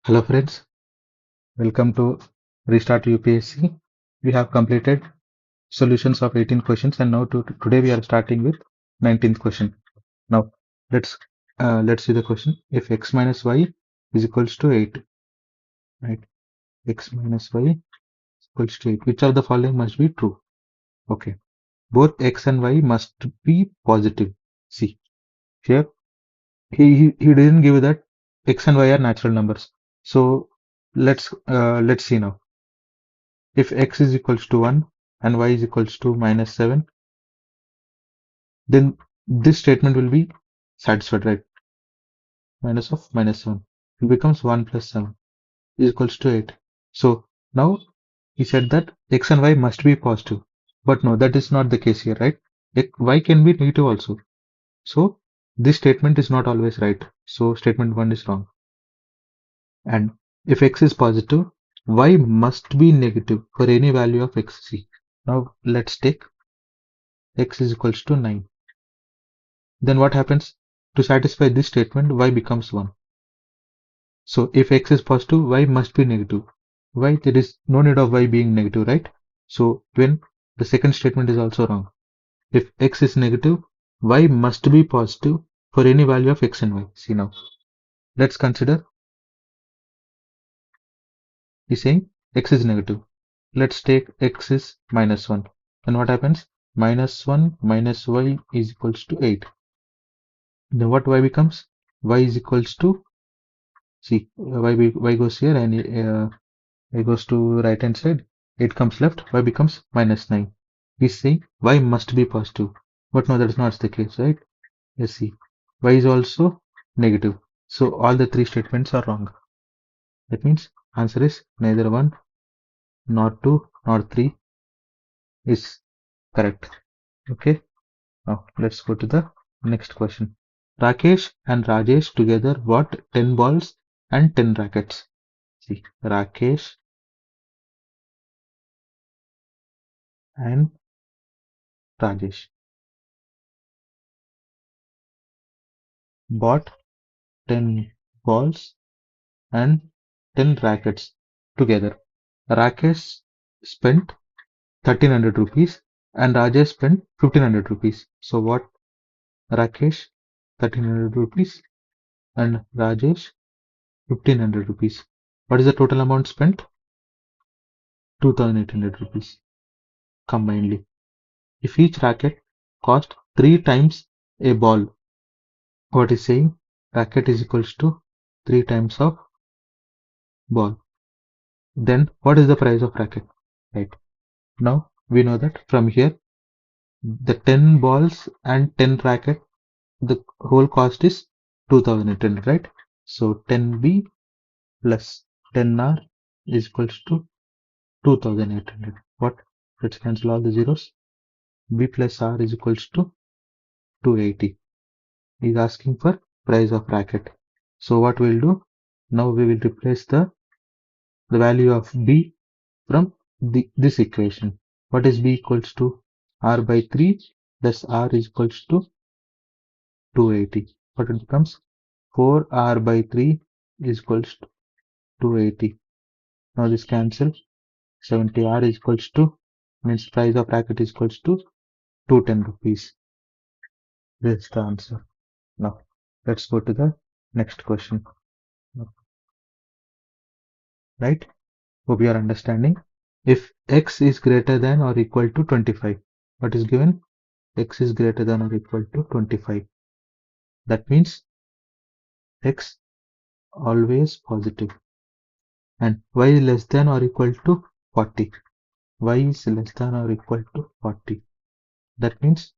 Hello friends, welcome to Restart UPSC. We have completed solutions of 18 questions and now today we are starting with 19th question. Now let's see the question. If x minus y is equals to 8, right? X minus y is equals to 8. Which of the following must be true? Okay. Both x and y must be positive. See, here he didn't give that x and y are natural numbers. So let's see now. If x is equals to 1 and y is equals to minus 7, then this statement will be satisfied, right? Minus of minus 7. It becomes 1 plus 7 is equals to 8. So now he said that x and y must be positive. But no, that is not the case here, right? Y can be negative also. So this statement is not always right. So statement 1 is wrong. And if x is positive, y must be negative for any value of x. See, now let's take x is equals to 9. Then what happens? To satisfy this statement, y becomes 1. So if x is positive, y must be negative. Why? There is no need of y being negative, right? So when the second statement is also wrong. If x is negative, y must be positive for any value of x and y. See now. Let's consider he's saying x is negative. Let's take x is minus 1. Then what happens? Minus 1 minus y is equals to 8. Then what y becomes? Y is equals to, see, y goes here and y goes to right hand side. 8 comes left, y becomes minus 9. We say y must be positive. But no, that is not the case, right? Let's see. Y is also negative. So all the three statements are wrong. That means answer is neither 1 nor 2 nor 3 is correct. Okay. Now let's go to the next question. Rakesh and Rajesh together bought 10 balls and 10 rackets. See, Rakesh and Rajesh bought 10 balls and 10 rackets together. Rakesh spent 1300 rupees and Rajesh spent 1500 rupees. So what? Rakesh 1300 rupees and Rajesh 1500 rupees. What is the total amount spent? 2800 rupees combinedly. If each racket cost 3 times a ball, what is saying? Racket is equals to 3 times of ball. Then what is the price of racket? Right. Now we know that from here the 10 balls and 10 racket, the whole cost is 2800, right? So 10B plus 10R is equals to 2800. What? Let's cancel all the zeros. B plus R is equals to 280. He's asking for price of racket. So what we'll do? Now we will replace the value of B from this equation. What is B equals to? R by 3 plus R is equals to 280. What it becomes? 4R by 3 is equals to 280. Now this cancel. 70R is equals to, means price of racket is equals to 210 rupees. This is the answer. Now let's go to the next question. Right? Hope you are understanding. If x is greater than or equal to 25, what is given? X is greater than or equal to 25. That means x always positive. And y is less than or equal to 40. Y is less than or equal to 40. That means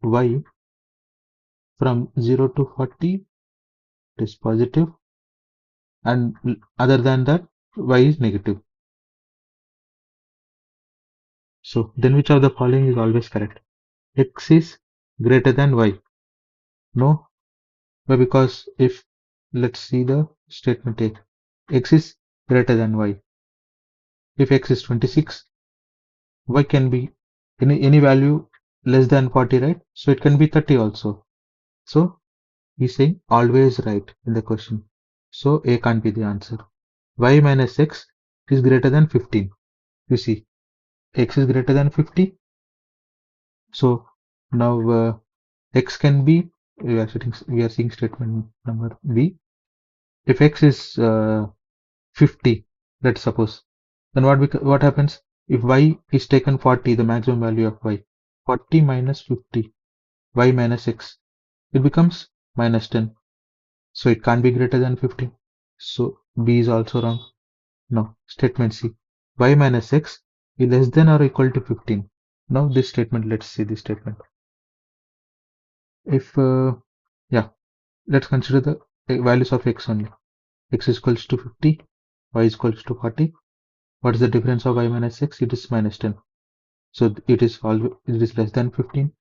y from 0 to 40 is positive, and other than that y is negative. So then which of the following is always correct? X is greater than y. No, but because if let's see the statement A, x is greater than y. If x is 26, y can be any value less than 40, right? So it can be 30 also. So he's saying always right in the question. So A can't be the answer. Y minus X is greater than 15. You see, X is greater than 50. So now X can be, we are seeing statement number B. If X is 50, let's suppose, then what happens if Y is taken 40, the maximum value of Y, 40 minus 50, Y minus X, it becomes minus 10. So it can't be greater than 50. So B is also wrong. Now statement C, Y minus X is less than or equal to 15. Now this statement, let's see this statement. If yeah, let's consider the values of X only. X is equals to 50, Y is equals to 40. What is the difference of Y minus X? It is minus 10. So it is less than 15.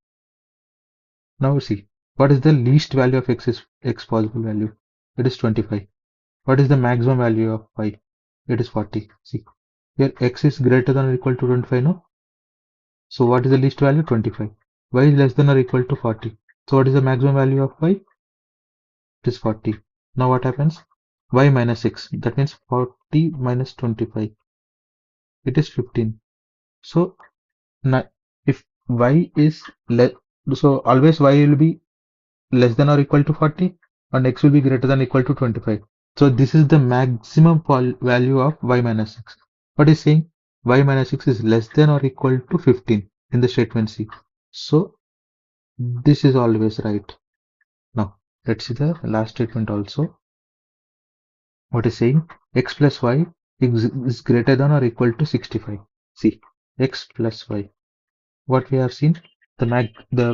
Now see, what is the least value of X possible value? It is 25. What is the maximum value of Y? It is 40. See, here X is greater than or equal to 25, no? So what is the least value? 25. Y is less than or equal to 40. So what is the maximum value of Y? It is 40. Now what happens? Y minus X. That means 40 minus 25. It is 15. So if Y is less, so always Y will be less than or equal to 40 and X will be greater than or equal to 25. So this is the maximum value of Y minus X. What is saying? Y minus X is less than or equal to 15 in the statement C. So this is always right. Now let's see the last statement also. What is saying? X plus Y is greater than or equal to 65. See, X plus Y. What we have seen, the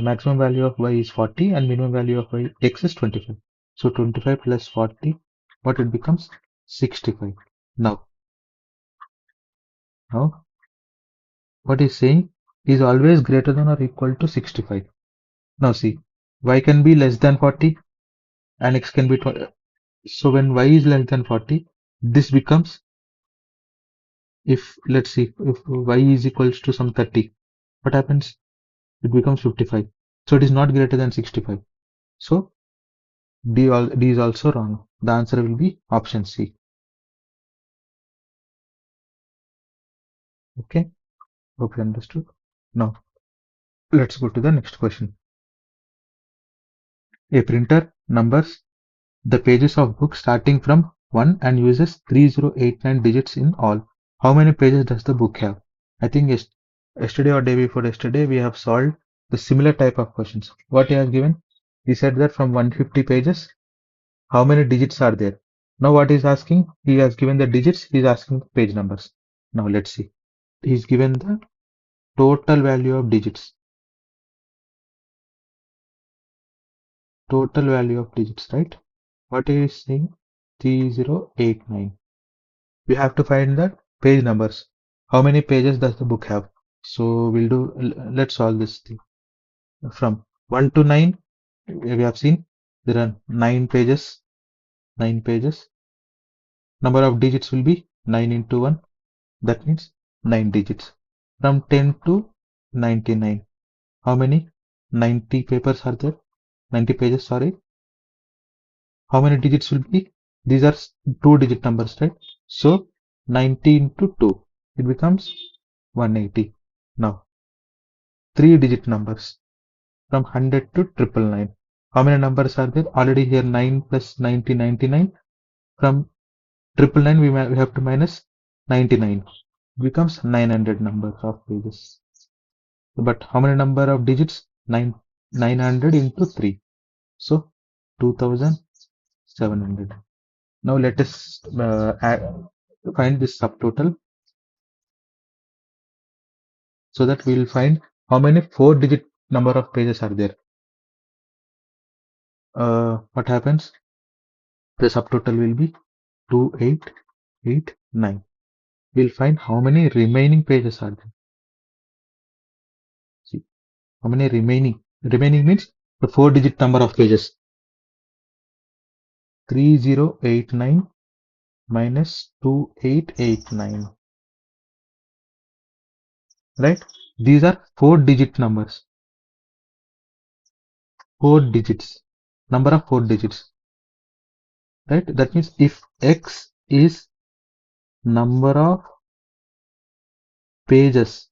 maximum value of Y is 40 and minimum value of X is 25. So 25 plus 40, what it becomes? 65. Now what is saying is always greater than or equal to 65. Now see, Y can be less than 40 and X can be 20. So when Y is less than 40, this becomes, if let's see, if Y is equals to some 30, what happens? It becomes 55. So it is not greater than 65. So D is also wrong. The answer will be option C. Okay, hope you understood. Now let's go to the next question. A printer numbers the pages of book starting from 1 and uses 3089 digits in all. How many pages does the book have? I think yesterday or day before yesterday we have solved the similar type of questions. What he has given? He said that from 150 pages, how many digits are there? Now what is asking? He has given the digits, he is asking the page numbers. Now let's see. He's given the total value of digits. Total value of digits, right? What is saying? 3089. We have to find the page numbers. How many pages does the book have? So we'll do, let's solve this thing. From 1 to 9, we have seen there are 9 pages. 9 pages. Number of digits will be 9 into 1. That means 9 digits. From 10 to 99. How many? 90 papers are there? 90 pages, sorry. How many digits will be? These are 2-digit numbers, right? So 90 into 2, it becomes 180. Now 3-digit numbers from 100 to 999. How many numbers are there? Already here 9 plus 90, 99. From 999 we have to minus 99. It becomes 900 numbers of pages. But how many number of digits? 900 into 3. So 2700. Now let us find this subtotal so that we will find how many 4-digit number of pages are there. What happens? The subtotal will be 2889. We'll find how many remaining pages are there. See, how many remaining? Remaining means the 4-digit number of pages. 3089 minus 2889. Right? These are 4-digit numbers. 4 digits. Number of 4 digits. right? That means if X is number of pages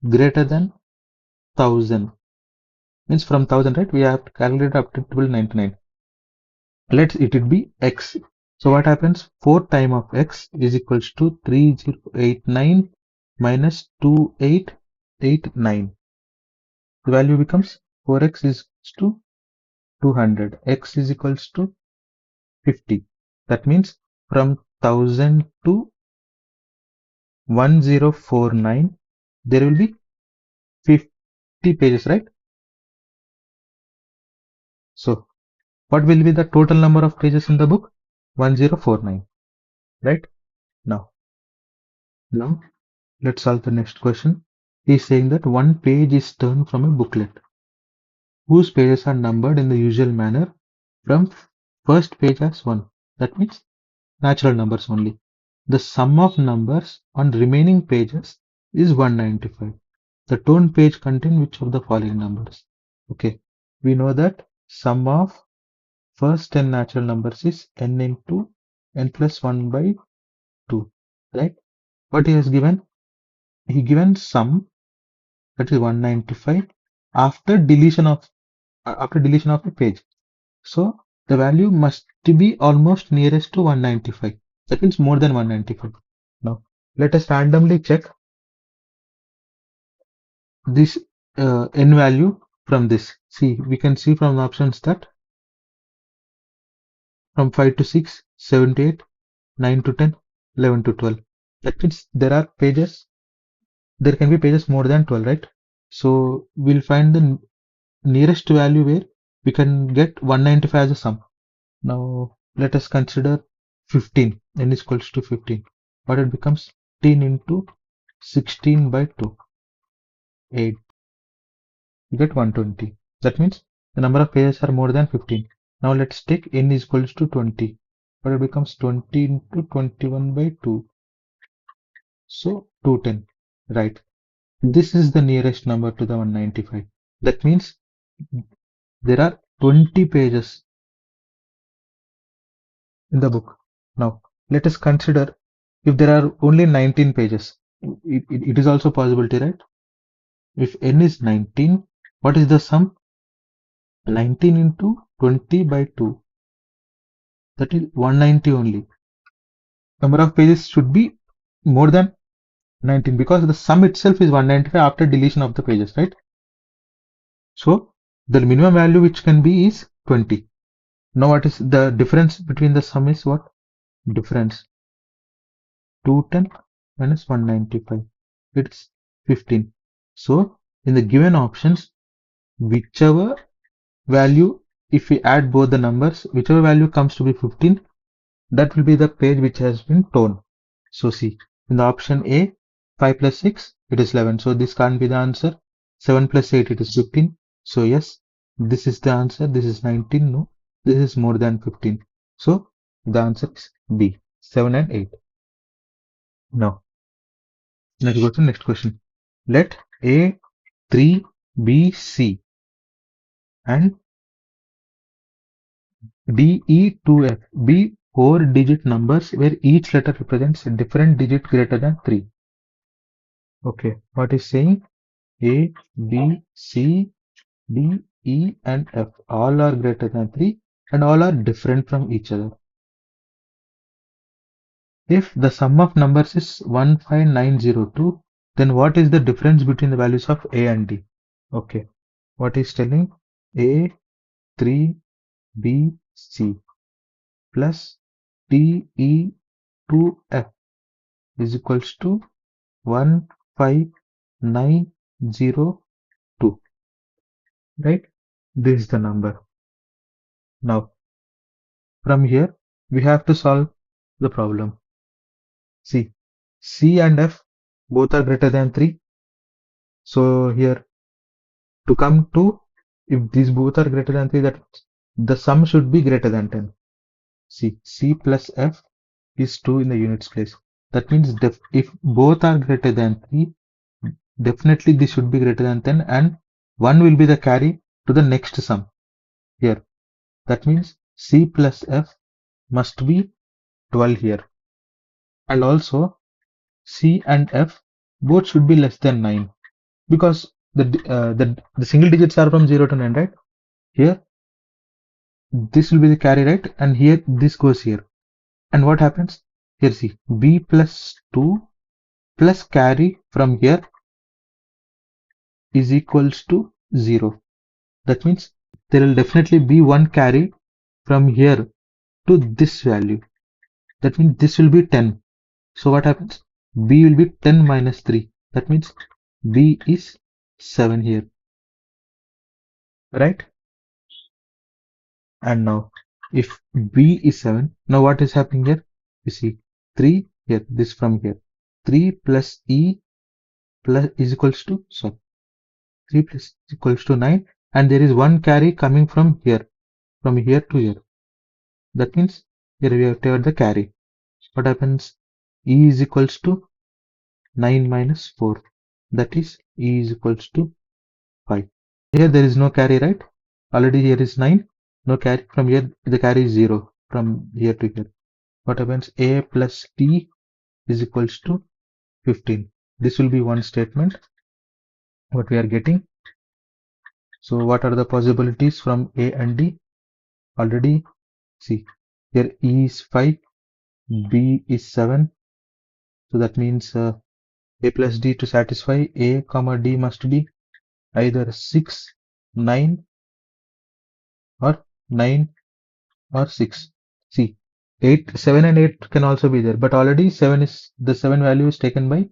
greater than 1000, means from 1000, right? We have to calculate up to 99. Let it be X. So what happens? 4 times of X is equals to 3089 minus 2889. The value becomes 4x is to 200. X is equals to 50. That means from 1000 to 1049, there will be 50 pages, right? So what will be the total number of pages in the book? 1049, right? Now let's solve the next question. He is saying that one page is turned from a booklet whose pages are numbered in the usual manner from first page as 1. That means natural numbers only. The sum of numbers on remaining pages is 195. The torn page contain which of the following numbers? Okay, we know that sum of first 10 natural numbers is n into n plus 1 by 2, right? What he has given? He given sum, that is 195 after deletion of a page. So the value must be almost nearest to 195. That means more than 195. Now let us randomly check this n value from this. See, we can see from the options that from 5 to 6, 7 to 8, 9 to 10, 11 to 12. That means there can be pages more than 12, right? So we'll find the nearest value where we can get 195 as a sum. Now let us consider 15. N is equals to 15. What it becomes? 10 into 16 by 2. 8. You get 120. That means the number of pages are more than 15. Now let's take n is equals to 20. But it becomes 20 into 21 by 2. So 210. Right. This is the nearest number to the 195. That means there are 20 pages in the book. Now let us consider if there are only 19 pages. It is also possibility, right? If n is 19, what is the sum? 19 into 20 by 2. That is 190 only. Number of pages should be more than 19 because the sum itself is 195 after deletion of the pages, right? So the minimum value which can be is 20. Now what is the difference between the sum is what? Difference 210 minus 195. It's 15. So in the given options, whichever value, if we add both the numbers, whichever value comes to be 15, that will be the page which has been torn. So see, in the option A, 5 plus 6, it is 11. So this can't be the answer. 7 plus 8, it is 15. So yes, this is the answer. This is 19. No, this is more than 15. So the answer is B, 7 and 8. Now, let's go to the next question. Let A, 3, B, C and D, E, 2, F be 4-digit numbers where each letter represents a different digit greater than 3. Okay, what is saying? A, B, C, D, E and F all are greater than 3 and all are different from each other. If the sum of numbers is 15902, then what is the difference between the values of A and D? Okay, what is telling? A, 3, B, C plus D, E, 2, F is equals to 15902, right? This is the number. Now from here we have to solve the problem. See, C and F both are greater than 3. So here to come to, if these both are greater than 3, that the sum should be greater than 10. See, C plus F is 2 in the units place. That means if both are greater than 3, definitely this should be greater than 10 and 1 will be the carry to the next sum here. That means C plus F must be 12 here. And also C and F both should be less than 9 because the single digits are from 0 to 9, right? Here this will be the carry, right? And here this goes here. And what happens? Here see, B plus 2 plus carry from here is equals to 0. That means there will definitely be one carry from here to this value. That means this will be 10. So what happens? B will be 10 minus 3. That means B is 7 here, right? And now if B is 7, now what is happening here? You see 3 here, this from here. 3 plus E plus is equals to, so 3 plus is equals to 9, and there is one carry coming from here to here. That means here we have taken the carry. What happens? E is equals to 9 minus 4. That is E is equals to 5. Here there is no carry, right? Already here is 9. No carry. From here the carry is 0 from here to here. What happens? A plus T is equals to 15. This will be one statement what we are getting. So what are the possibilities from A and D? Already see here E is 5, B is 7. So that means A plus D to satisfy A comma D must be either 6, 9 or 9 or 6. See 8, 7 and 8 can also be there, but already 7 is the 7 value is taken by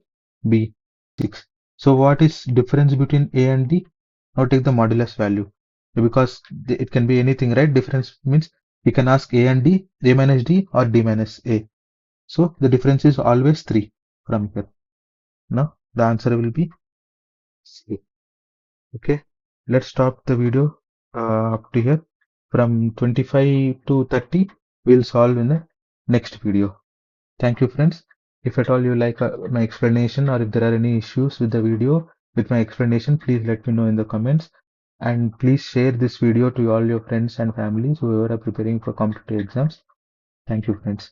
B, 6. So what is difference between A and D? Now take the modulus value because it can be anything, right? Difference means you can ask A and D, A minus D or D minus A. So the difference is always 3 from here. Now the answer will be C. Okay, let's stop the video up to here. From 25 to 30 we'll solve in the next video. Thank you friends. If at all you like my explanation, or if there are any issues with the video with my explanation, please let me know in the comments, and please share this video to all your friends and families who are preparing for competitive exams. Thank you friends.